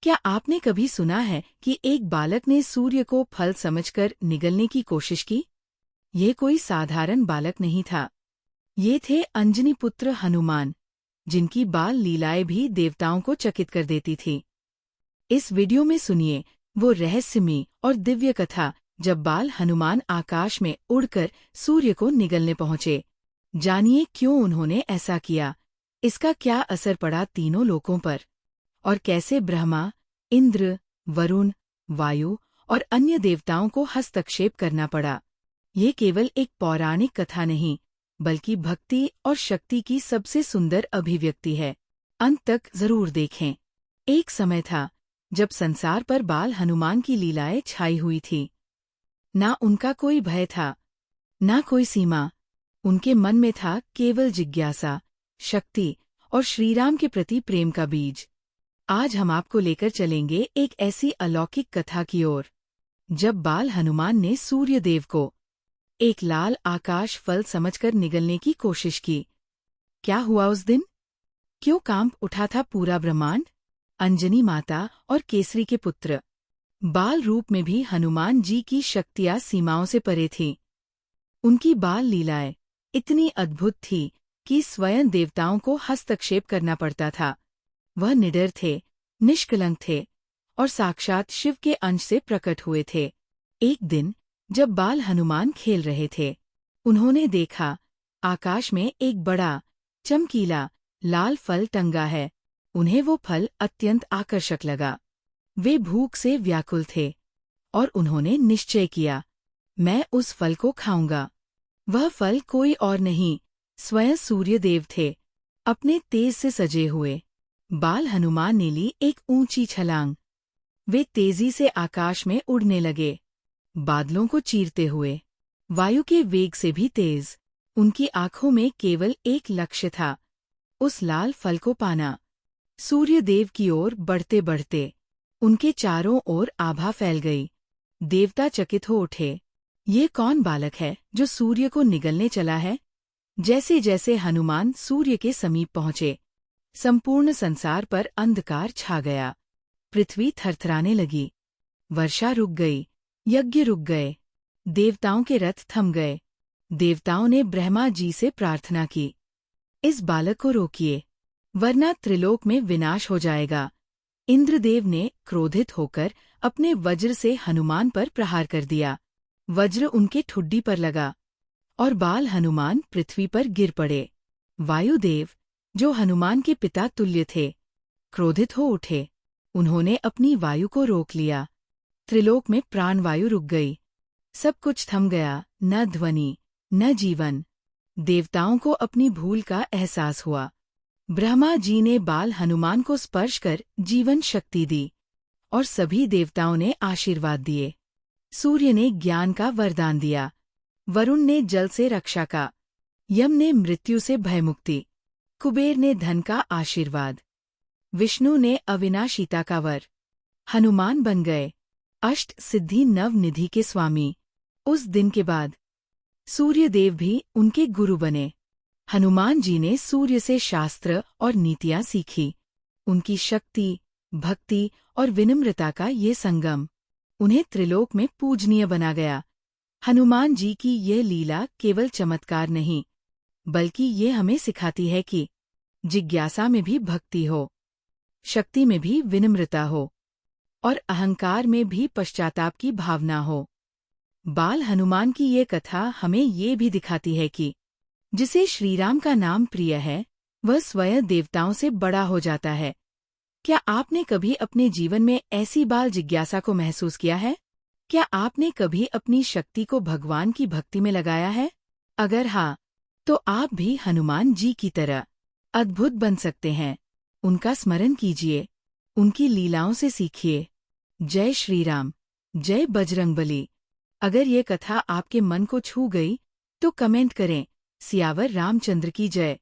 क्या आपने कभी सुना है कि एक बालक ने सूर्य को फल समझकर निगलने की कोशिश की? ये कोई साधारण बालक नहीं था। ये थे अंजनी पुत्र हनुमान, जिनकी बाल लीलाएं भी देवताओं को चकित कर देती थी। इस वीडियो में सुनिए वो रहस्यमयी और दिव्य कथा जब बाल हनुमान आकाश में उड़कर सूर्य को निगलने पहुंचे। जानिए क्यों उन्होंने ऐसा किया, इसका क्या असर पड़ा तीनों लोकों पर, और कैसे ब्रह्मा, इंद्र, वरुण, वायु और अन्य देवताओं को हस्तक्षेप करना पड़ा। ये केवल एक पौराणिक कथा नहीं, बल्कि भक्ति और शक्ति की सबसे सुंदर अभिव्यक्ति है। अंत तक जरूर देखें। एक समय था जब संसार पर बाल हनुमान की लीलाएं छाई हुई थी। ना उनका कोई भय था, ना कोई सीमा। उनके मन में था केवल जिज्ञासा, शक्ति और श्रीराम के प्रति प्रेम का बीज। आज हम आपको लेकर चलेंगे एक ऐसी अलौकिक कथा की ओर, जब बाल हनुमान ने सूर्यदेव को एक लाल आकाश फल समझकर निगलने की कोशिश की। क्या हुआ उस दिन? क्यों कांप उठा था पूरा ब्रह्मांड? अंजनी माता और केसरी के पुत्र बाल रूप में भी हनुमान जी की शक्तियां सीमाओं से परे थीं। उनकी बाल लीलाएं इतनी अद्भुत थी कि स्वयं देवताओं को हस्तक्षेप करना पड़ता था। वह निडर थे, निष्कलंक थे और साक्षात शिव के अंश से प्रकट हुए थे। एक दिन जब बाल हनुमान खेल रहे थे, उन्होंने देखा आकाश में एक बड़ा, चमकीला, लाल फल टंगा है। उन्हें वो फल अत्यंत आकर्षक लगा। वे भूख से व्याकुल थे और उन्होंने निश्चय किया, मैं उस फल को खाऊंगा। वह फल कोई और नहीं, स्वयं सूर्यदेव थे, अपने तेज से सजे हुए। बाल हनुमान ने ली एक ऊंची छलांग। वे तेजी से आकाश में उड़ने लगे, बादलों को चीरते हुए, वायु के वेग से भी तेज। उनकी आंखों में केवल एक लक्ष्य था, उस लाल फल को पाना। सूर्यदेव की ओर बढ़ते बढ़ते उनके चारों ओर आभा फैल गई। देवता चकित हो उठे, ये कौन बालक है जो सूर्य को निगलने चला है? जैसे जैसे हनुमान सूर्य के समीप पहुंचे, संपूर्ण संसार पर अंधकार छा गया। पृथ्वी थरथराने लगी, वर्षा रुक गई, यज्ञ रुक गए, देवताओं के रथ थम गए। देवताओं ने ब्रह्मा जी से प्रार्थना की, इस बालक को रोकिए, वरना त्रिलोक में विनाश हो जाएगा। इंद्रदेव ने क्रोधित होकर अपने वज्र से हनुमान पर प्रहार कर दिया। वज्र उनके ठुड्डी पर लगा और बाल हनुमान पृथ्वी पर गिर पड़े। वायुदेव, जो हनुमान के पिता तुल्य थे, क्रोधित हो उठे। उन्होंने अपनी वायु को रोक लिया। त्रिलोक में प्राणवायु रुक गई, सब कुछ थम गया, न ध्वनि न जीवन। देवताओं को अपनी भूल का एहसास हुआ। ब्रह्मा जी ने बाल हनुमान को स्पर्श कर जीवन शक्ति दी और सभी देवताओं ने आशीर्वाद दिए। सूर्य ने ज्ञान का वरदान दिया, वरुण ने जल से रक्षा का, यम ने मृत्यु से भयमुक्ति, कुबेर ने धन का आशीर्वाद, विष्णु ने अविनाशिता का वर। हनुमान बन गए अष्ट सिद्धि नव निधि के स्वामी। उस दिन के बाद सूर्यदेव भी उनके गुरु बने। हनुमान जी ने सूर्य से शास्त्र और नीतियां सीखी। उनकी शक्ति, भक्ति और विनम्रता का ये संगम उन्हें त्रिलोक में पूजनीय बना गया। हनुमान जी की ये लीला केवल चमत्कार नहीं, बल्कि ये हमें सिखाती है कि जिज्ञासा में भी भक्ति हो, शक्ति में भी विनम्रता हो और अहंकार में भी पश्चाताप की भावना हो। बाल हनुमान की ये कथा हमें ये भी दिखाती है कि जिसे श्रीराम का नाम प्रिय है, वह स्वयं देवताओं से बड़ा हो जाता है। क्या आपने कभी अपने जीवन में ऐसी बाल जिज्ञासा को महसूस किया है? क्या आपने कभी अपनी शक्ति को भगवान की भक्ति में लगाया है? अगर हाँ, तो आप भी हनुमान जी की तरह अद्भुत बन सकते हैं। उनका स्मरण कीजिए, उनकी लीलाओं से सीखिए। जय श्री राम, जय बजरंगबली। अगर ये कथा आपके मन को छू गई, तो कमेंट करें, सियावर रामचंद्र की जय।